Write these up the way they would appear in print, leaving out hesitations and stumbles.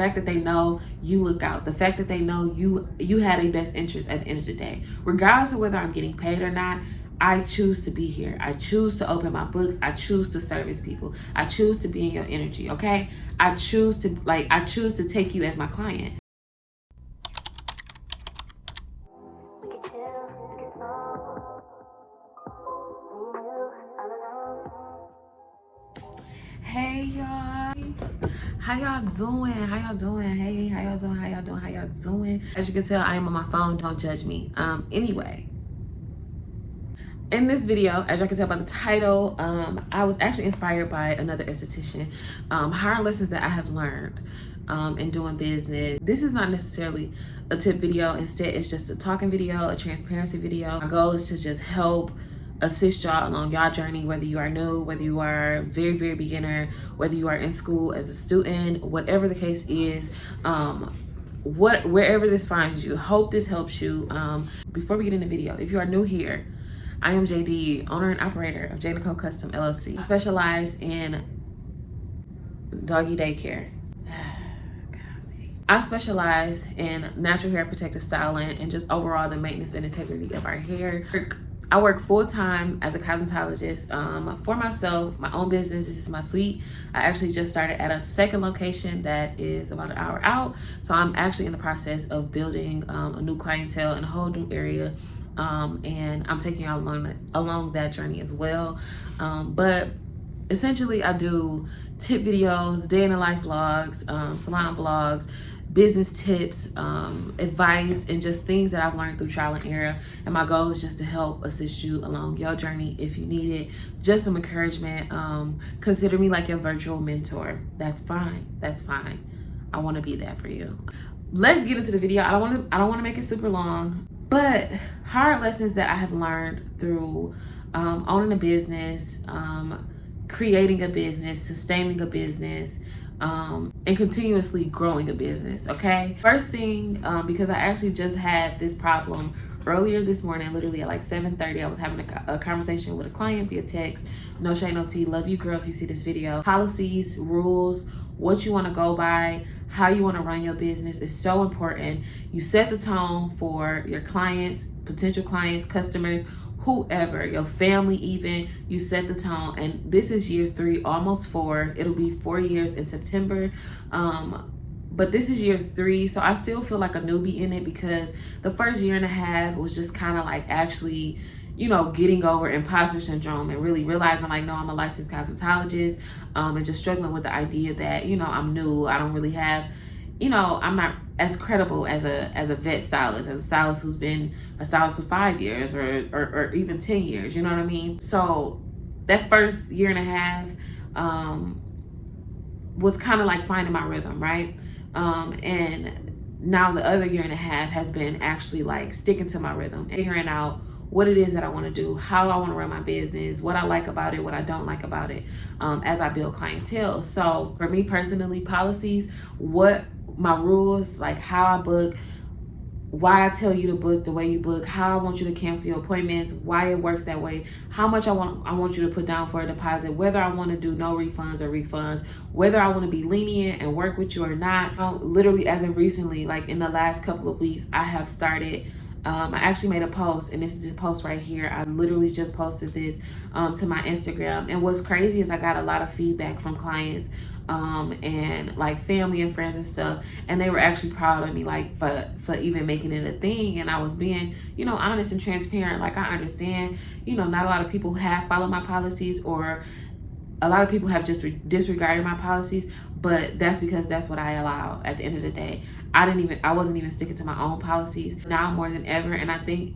fact that they know you look out, the fact that they know you had a best interest at the end of the day. Regardless of whether I'm getting paid or not, I choose to be here. I choose to open my books. I choose to service people. I choose to be in your energy, okay? I choose to take you as my client. Hey y'all, how y'all doing? Hey, how y'all doing? As you can tell, I am on my phone. Don't judge me. Anyway, in this video, as y'all can tell by the title, I was actually inspired by another esthetician. Hard lessons that I have learned in doing business. This is not necessarily a tip video. Instead, it's just a talking video, a transparency video. My goal is to just help assist y'all along y'all journey, whether you are new, whether you are very beginner, whether you are in school as a student, whatever the case is, wherever this finds you. Hope this helps you. Before we get in the video, if you are new here, I am JD, owner and operator of Nicole Custom LLC. I specialize in doggy daycare. I specialize in natural hair protective styling and just overall the maintenance and integrity of our hair. I work full-time as a cosmetologist for myself, my own business. This is my suite. I actually just started at a second location that is about an hour out. So I'm actually in the process of building a new clientele in a whole new area. And I'm taking y'all along that journey as well. But essentially I do tip videos, day in the life vlogs, salon vlogs, business tips, advice, and just things that I've learned through trial and error. And my goal is just to help assist you along your journey if you need it. Just some encouragement. Consider me like your virtual mentor. That's fine. I want to be there for you. Let's get into the video. I don't want to make it super long, but hard lessons that I have learned through owning a business, creating a business, sustaining a business, and continuously growing a business, okay? First thing, because I actually just had this problem earlier this morning, literally at like 7:30, I was having a conversation with a client via text. No shade, no tea. Love you, girl, if you see this video. Policies, rules, what you want to go by, how you want to run your business is so important. You set the tone for your clients, potential clients, customers, whoever, your family even. You set the tone. And this is year 3, almost 4. It'll be 4 years in September. But this is year 3, so I still feel like a newbie in it because the first year and a half was just kind of like actually, you know, getting over imposter syndrome and really realizing like, no, I'm a licensed cosmetologist, and just struggling with the idea that, you know, I'm new. I don't really have, you know, I'm not as credible as a vet stylist, as a stylist who's been a stylist for 5 years or even 10 years, you know what I mean? So that first year and a half was kind of like finding my rhythm, right? And now the other year and a half has been actually like sticking to my rhythm, figuring out what it is that I want to do, how I want to run my business, what I like about it, what I don't like about it, as I build clientele. So for me personally, policies, what my rules, like how I book, why I tell you to book the way you book, how I want you to cancel your appointments, why it works that way, how much I want you to put down for a deposit, whether I want to do no refunds or refunds, whether I want to be lenient and work with you or not. Literally as of recently, like in the last couple of weeks, I have started, I actually made a post, and this is the post right here. I literally just posted this to my Instagram. And what's crazy is I got a lot of feedback from clients and like family and friends and stuff, and they were actually proud of me, like for even making it a thing. And I was being, you know, honest and transparent. Like, I understand, you know, not a lot of people have followed my policies, or a lot of people have just disregarded my policies, but that's because that's what I allow. At the end of the day, I wasn't even sticking to my own policies. Now more than ever, and I think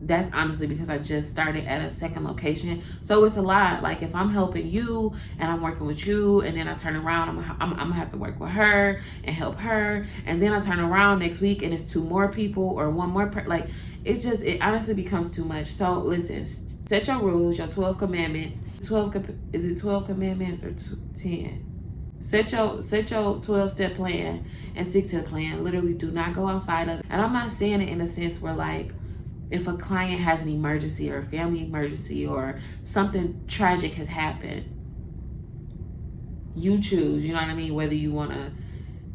that's honestly because I just started at a second location. So it's a lot. Like, if I'm helping you and I'm working with you, and then I turn around, I'm gonna have to work with her and help her, and then I turn around next week and it's 2 more people or 1 more like, it honestly becomes too much. So listen, set your rules, your 12 commandments. Is it 12 commandments or 10? Set your 12-step plan and stick to the plan. Literally do not go outside of it. And I'm not saying it in a sense where, like, if a client has an emergency or a family emergency or something tragic has happened, you choose, you know what I mean, whether you want to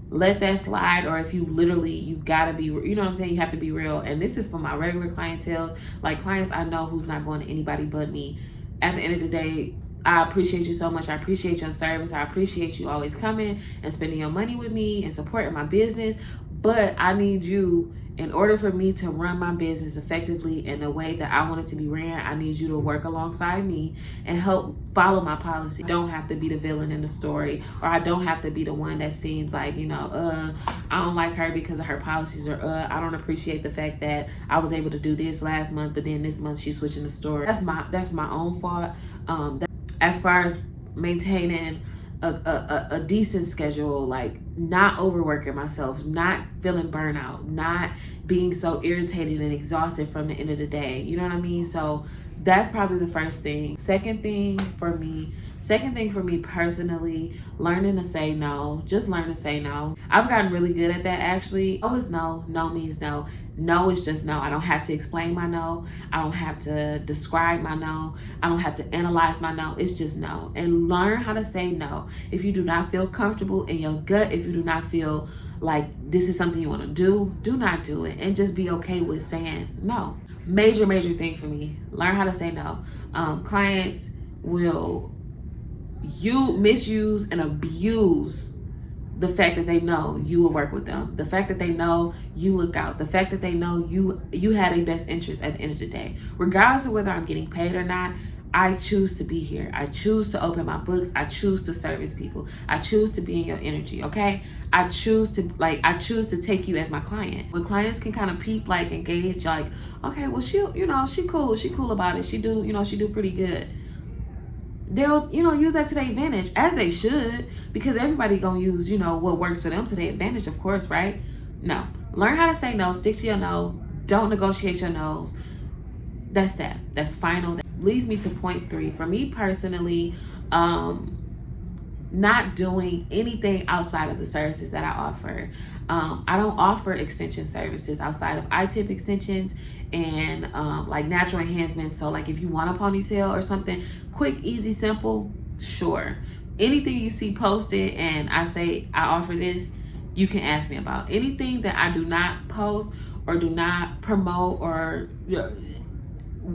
let that slide, or if you literally, you gotta be, you know what I'm saying, you have to be real. And this is for my regular clientele, like clients I know who's not going to anybody but me. At the end of the day, I appreciate you so much. I appreciate your service. I appreciate you always coming and spending your money with me and supporting my business. But I need you, in order for me to run my business effectively in the way that I want it to be ran, I need you to work alongside me and help follow my policy. I don't have to be the villain in the story, or I don't have to be the one that seems like, you know, I don't like her because of her policies, or I don't appreciate the fact that I was able to do this last month, but then this month she's switching the story. That's my own fault. As far as maintaining a decent schedule, like not overworking myself, not feeling burnout, not being so irritated and exhausted from the end of the day, you know what I mean? So that's probably the first thing. Second thing for me personally, learning to say no. Just learn to say no. I've gotten really good at that, actually. No is no. No means no. No is just no. I don't have to explain my no. I don't have to describe my no. I don't have to analyze my no. It's just no. And learn how to say no. If you do not feel comfortable in your gut, if you do not feel like this is something you want to do not do it. And just be okay with saying no. Major thing for me. Learn how to say no. Clients will misuse and abuse the fact that they know you will work with them, the fact that they know you look out, the fact that they know you had a best interest at the end of the day. Regardless of whether I'm getting paid or not, I choose to be here. I choose to open my books. I choose to service people. I choose to be in your energy, okay? I choose to take you as my client. When clients can kind of peep, like engage, like, okay, well, she cool about it. She do pretty good. They'll, use that to their advantage, as they should, because everybody gonna use, what works for them to their advantage, of course, right? No. Learn how to say no. Stick to your no. Don't negotiate your no's. That's that. That's final. That leads me to point 3. For me personally, not doing anything outside of the services that I offer. I don't offer extension services outside of iTip extensions and like natural enhancements. So like if you want a ponytail or something quick, easy, simple, sure. Anything you see posted and I say I offer this, you can ask me about. Anything that I do not post or do not promote or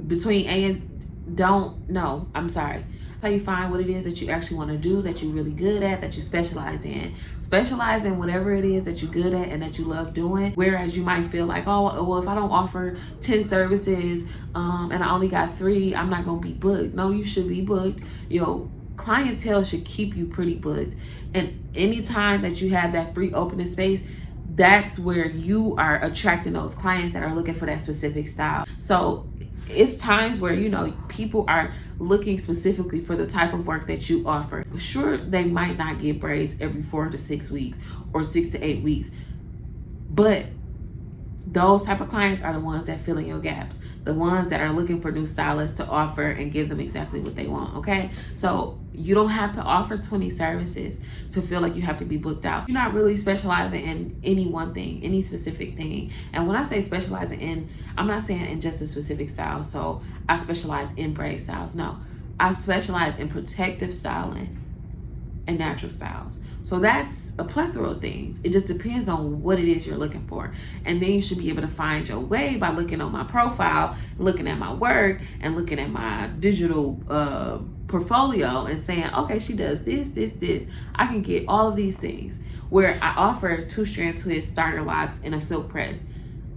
between A and don't, no, I'm sorry. That's how you find what it is that you actually want to do, that you're really good at, that you specialize in. Specialize in whatever it is that you're good at and that you love doing. Whereas you might feel like, oh, well, if I don't offer 10 services and I only got 3, I'm not going to be booked. No, you should be booked. Your clientele should keep you pretty booked. And anytime that you have that free opening space, that's where you are attracting those clients that are looking for that specific style. So it's times where, people are looking specifically for the type of work that you offer. Sure, they might not get braids every 4 to 6 weeks or 6 to 8 weeks, but those type of clients are the ones that fill in your gaps, the ones that are looking for new stylists to offer and give them exactly what they want, okay? So you don't have to offer 20 services to feel like you have to be booked out. You're not really specializing in any one thing, any specific thing. And when I say specializing in, I'm not saying in just a specific style. So I specialize in braid styles. No, I specialize in protective styling and natural styles. So that's a plethora of things. It just depends on what it is you're looking for. And then you should be able to find your way by looking on my profile, looking at my work, and looking at my digital portfolio and saying, okay, she does this. I can get all of these things. Where I offer 2-strand twist starter locks and a silk press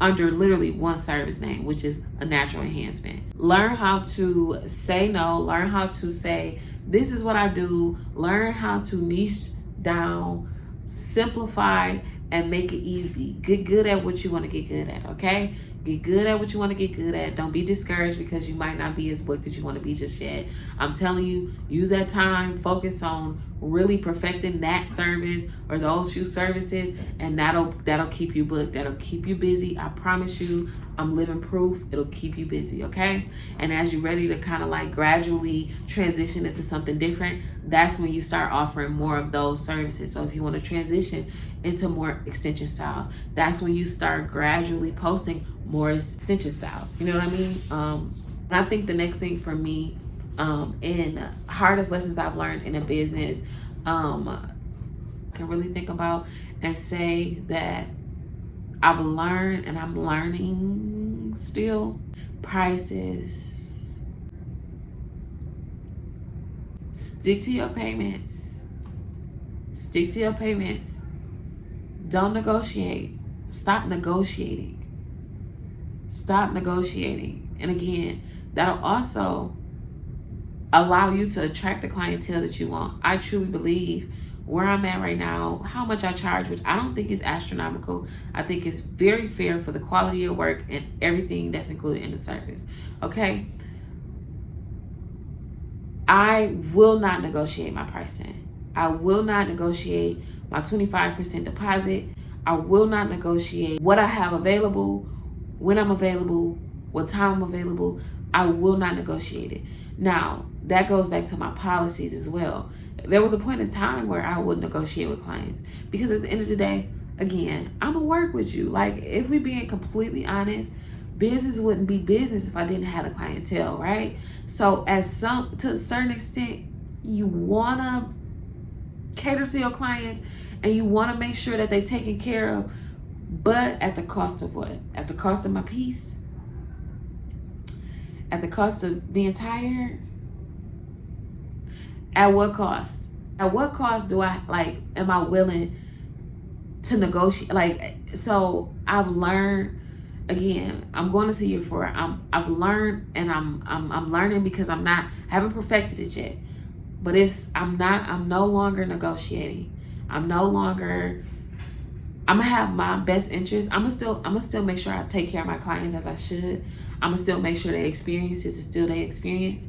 under literally one service name, which is a natural enhancement. Learn how to say no. Learn how to say, this is what I do. Learn how to niche down, simplify, and make it easy. Get good at what you want to get good at, okay? Get good at what you want to get good at. Don't be discouraged because you might not be as booked as you want to be just yet. I'm telling you, use that time, focus on really perfecting that service or those few services, and that'll keep you booked. That'll keep you busy. I promise you, I'm living proof. It'll keep you busy, okay? And as you're ready to kind of like gradually transition into something different, that's when you start offering more of those services. So if you want to transition into more extension styles, that's when you start gradually posting more extension styles. You know what I mean? And I think the next thing for me, in hardest lessons I've learned in a business, I can really think about and say that I've learned and I'm learning still. Prices. Stick to your payments. Stick to your payments. Don't negotiate. Stop negotiating. Stop negotiating. And again, that'll also allow you to attract the clientele that you want. I truly believe where I'm at right now, how much I charge, which I don't think is astronomical. I think it's very fair for the quality of work and everything that's included in the service. Okay? I will not negotiate my pricing. I will not negotiate my 25% deposit. I will not negotiate what I have available, when I'm available, what time I'm available. I will not negotiate it. Now, that goes back to my policies as well. There was a point in time where I would negotiate with clients because at the end of the day, again, I'm gonna work with you. Like, if we being completely honest, business wouldn't be business if I didn't have a clientele, right? So to a certain extent, you wanna cater to your clients and you wanna make sure that they're taken care of, but at the cost of what? At the cost of my peace? At the cost of being tired? At what cost? At what cost do I, am I willing to negotiate? So I've learned, again, I'm going to year 4. I've learned, and I'm learning because I haven't perfected it yet. But I'm no longer negotiating. I'm gonna have my best interest. I'm gonna still make sure I take care of my clients as I should. I'm gonna still make sure their experience is still their experience,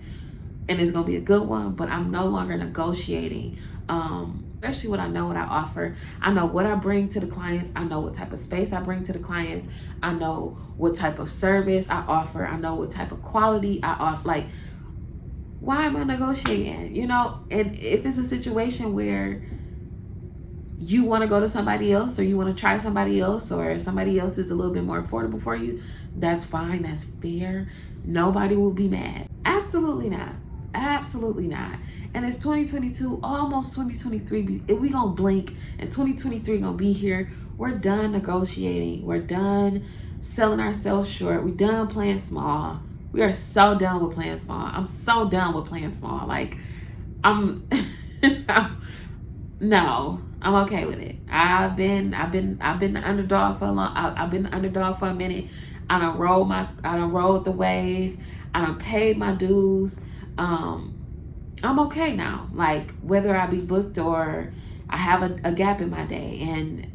and it's gonna be a good one. But I'm no longer negotiating. Especially when I know what I offer. I know what I bring to the clients. I know what type of space I bring to the clients. I know what type of service I offer. I know what type of quality I offer. Why am I negotiating? And if it's a situation where you want to go to somebody else, or you want to try somebody else, or somebody else is a little bit more affordable for you, that's fine. That's fair. Nobody will be mad. Absolutely not. Absolutely not. And it's 2022, almost 2023. We gonna blink and 2023 gonna be here. We're done negotiating. We're done selling ourselves short. We're done playing small. We are so done with playing small. I'm so done with playing small. No, I'm okay with it. I've been the underdog for a long. I've been the underdog for a minute. I done rode the wave. I done paid my dues. I'm okay now. Whether I be booked or I have a gap in my day, and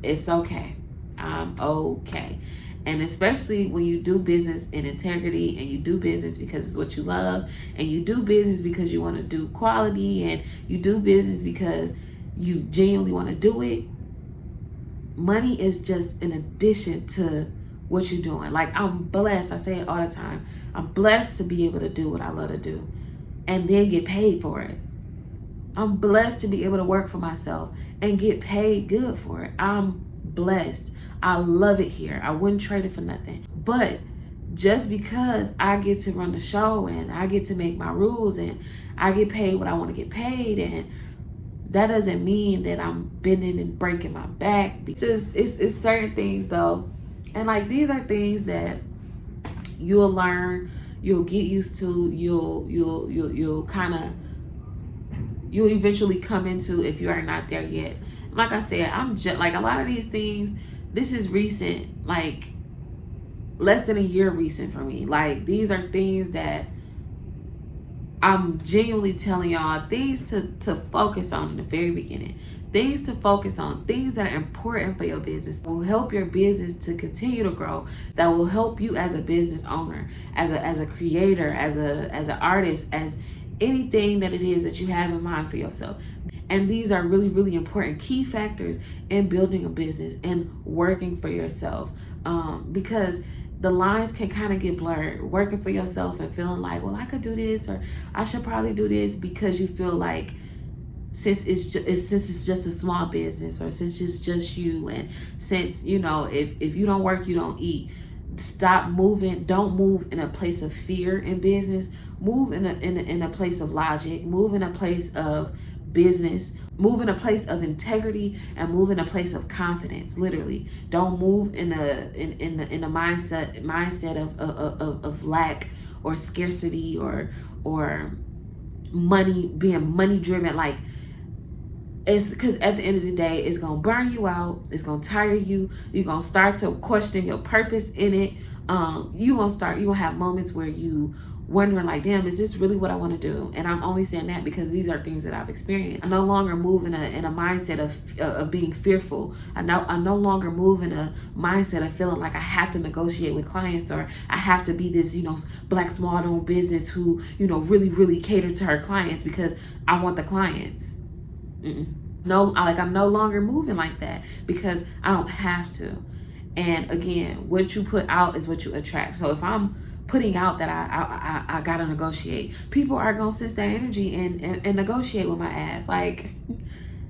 it's okay. I'm okay. And especially when you do business in integrity, and you do business because it's what you love, and you do business because you want to do quality, and you do business because you genuinely want to do it, money is just an addition to what you're doing. I'm blessed. I say it all the time. I'm blessed to be able to do what I love to do and then get paid for it. I'm blessed to be able to work for myself and get paid good for it. I'm blessed. I love it here. I wouldn't trade it for nothing. But just because I get to run the show and I get to make my rules and I get paid what I want to get paid, and that doesn't mean that I'm bending and breaking my back. It's certain things though. And these are things that you'll learn, you'll get used to, you'll eventually come into if you are not there yet. Like I said, I'm just a lot of these things, this is recent, less than a year recent for me. These are things that I'm genuinely telling y'all, things to focus on in the very beginning. Things to focus on, things that are important for your business, will help your business to continue to grow, that will help you as a business owner, as a creator, as an artist, as anything that it is that you have in mind for yourself. And these are really, really important key factors in building a business and working for yourself. Because the lines can kind of get blurred, working for yourself and feeling like, well, I could do this, or I should probably do this, because you feel like since it's just a small business, or since it's just you, and since, if you don't work, you don't eat. Stop moving. Don't move in a place of fear in business. Move in a place of logic. Move in a place of business. move in a place of integrity and move in a place of confidence. Literally, don't move in a mindset of lack or scarcity or money, being money driven. Like, it's because at the end of the day, it's gonna burn you out. It's gonna tire you. You're gonna start to question your purpose in it. You gonna have moments where you wondering like, damn, is this really what I want to do? And I'm only saying that because these are things that I've experienced. I no longer move in a mindset of being fearful. I no longer move in a mindset of feeling like I have to negotiate with clients, or I have to be this, black small owned business who, really cater to her clients because I want the clients. No, like, I'm no longer moving like that because I don't have to. And again, what you put out is what you attract. So if I'm putting out that I gotta negotiate, people are gonna sense that energy and negotiate with my ass. Like,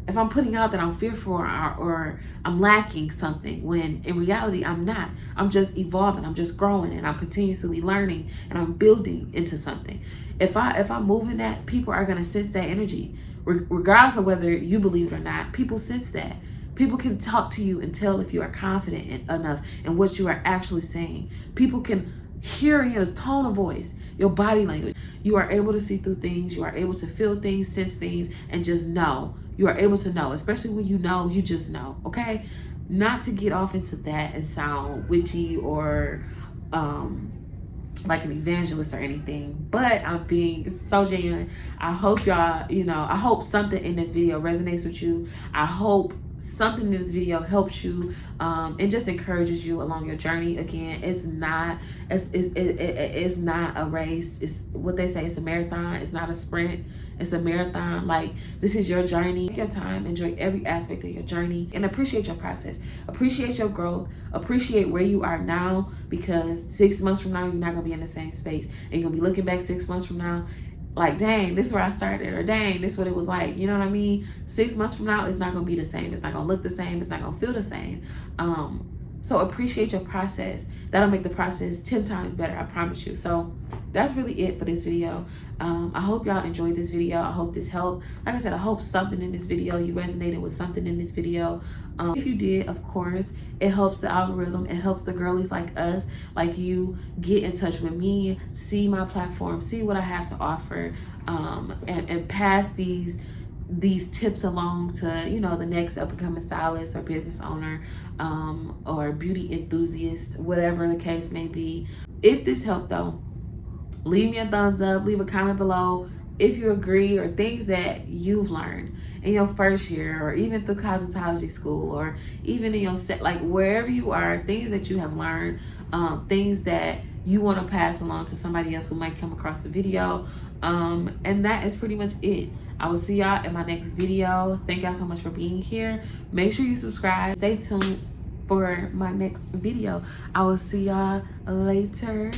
if I'm putting out that I'm fearful or I'm lacking something, when in reality I'm not. I'm just evolving, I'm just growing, and I'm continuously learning, and I'm building into something. If I'm moving that, people are gonna sense that energy. Regardless of whether you believe it or not, people sense that. People can talk to you and tell if you are confident enough in what you are actually saying. People can hear in your tone of voice, your body language. You are able to see through things. You are able to feel things, sense things, and just know. You are able to know, especially when you know, you just know, okay? Not to get off into that and sound witchy or like an evangelist or anything, but I'm being so genuine. I hope y'all, I hope something in this video resonates with you. I hope something in this video helps you and just encourages you along your journey. Again, it's not a race. It's what they say, it's a marathon. It's not a sprint, it's a marathon. Like, this is your journey. Take your time, enjoy every aspect of your journey, and appreciate your process, appreciate your growth, appreciate where you are now, because 6 months from now you're not gonna be in the same space, and you're gonna be looking back 6 months from now like, dang, this is where I started, or dang, this is what it was like. You know what I mean? 6 months from now, it's not gonna be the same. It's not gonna look the same. It's not gonna feel the same. So appreciate your process. That'll make the process 10 times better, I promise you. So that's really it for this video. I hope y'all enjoyed this video. I hope this helped. Like I said, I hope something in this video, you resonated with something in this video. If you did, of course, it helps the algorithm. It helps the girlies like us, like you, get in touch with me, see my platform, see what I have to offer, and pass these tips along to the next up-and-coming stylist or business owner, or beauty enthusiast, whatever the case may be. If this helped though, leave me a thumbs up, leave a comment below if you agree, or things that you've learned in your first year, or even through cosmetology school, or even in your set, like wherever you are, things that you have learned, things that you want to pass along to somebody else who might come across the video. And that is pretty much it. I will see y'all in my next video. Thank y'all so much for being here. Make sure you subscribe. Stay tuned for my next video. I will see y'all later.